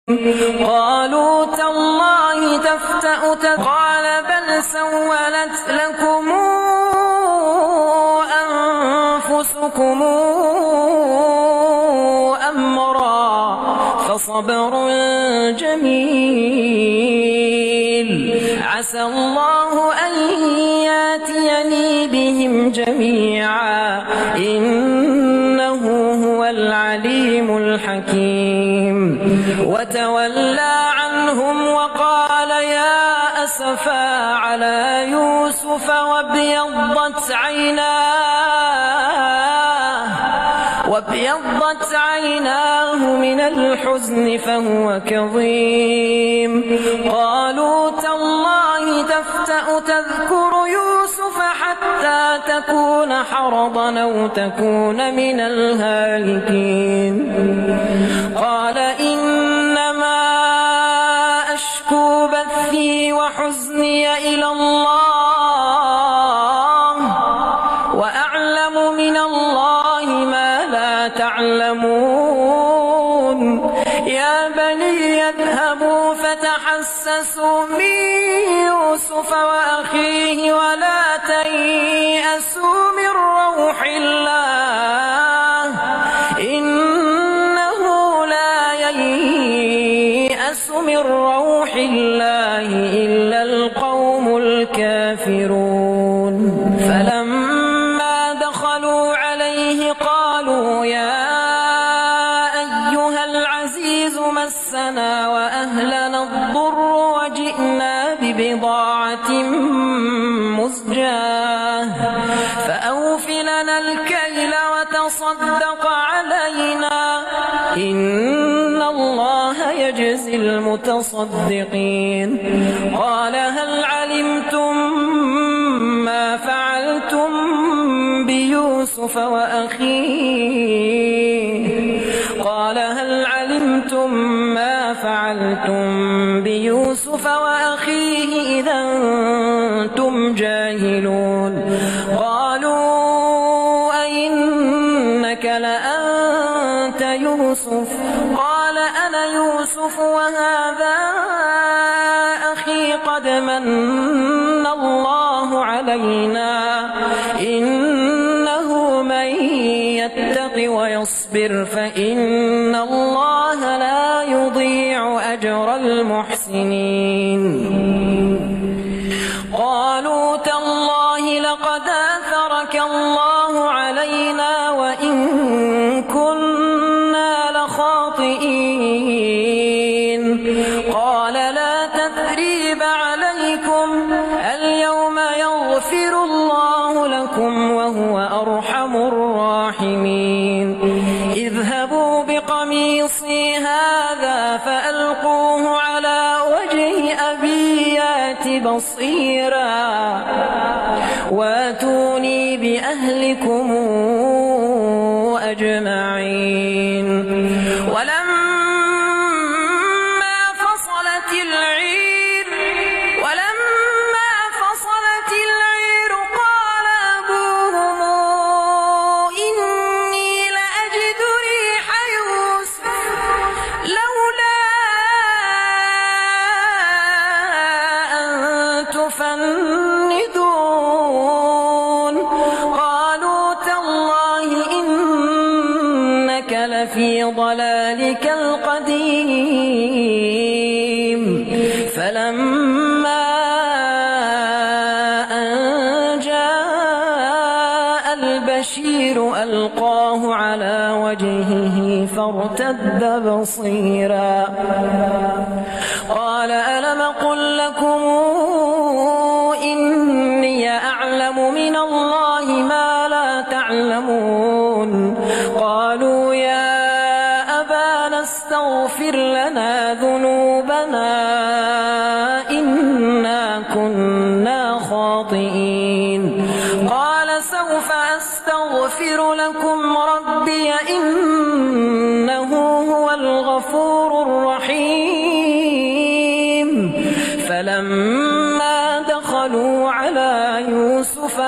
قالوا تالله تفتأ قال بل سولت لكم أنفسكم أمرا فصبر جميل عسى الله أن ياتيني بهم جميعا إنه هو العليم الحكيم وتولى عنهم وقال يا أسفا على يوسف وابيضت عيناه من الحزن فهو كظيم قالوا تالله تفتأ تذكر يوسف حتى تكون حرضا أو تكون من الهالكين قال إنما أشكو بثي وحزني إلى الله وأعلم من الله ما لا تعلمون يا بني اذهبوا فتحسسوا من يوسف وأخيه ولا تيأسوا من روح الله إنه لا ييأس من روح الله إلا القوم الكافرون فلما دخلوا عليه قالوا يا أيها العزيز مسنا وأهلنا الضر وجئنا ببضاعة مزجاة فأوف لنا الكيل وتصدق علينا إن الله يجزي المتصدقين قال هل علمتم ما فعلتم بيوسف وأخيه قال هل علمتم ما فعلتم بيوسف وأخيه إذا أنتم جاهلون قالوا أئنك لأنت يوسف قال أنا يوسف وهذا أخي قد من الله علينا إنه من يتق ويصبر فإن الله لا يضيع أجر المحسنين قالوا تالله لقد آثرك الله علينا وإن كنا لخاطئين قال لا تثريب عليكم اليوم يغفر الله لكم وهو أرحم الراحمين اذهبوا بقميصي هذا فألقوه على وجه أبي يات بصيرا واتوني بأهلكم أجمعين ولما فصلت العير قال أبوهم إني لأجد ريح يوسف لولا أن تفندون قالوا تالله إنك لفي ضلالك القديم فلما أن جاء البشير ألقاه على وجهه فارتد بصيرا قال ألم قل لكم إني أعلم من الله ما لا تعلمون قالوا يا أبانا استغفر لنا ذنوبنا إنا كنا خاطئين قال سوف أستغفر لكم ربي إنه هو الغفور الرحيم فلما دخلوا على يوسف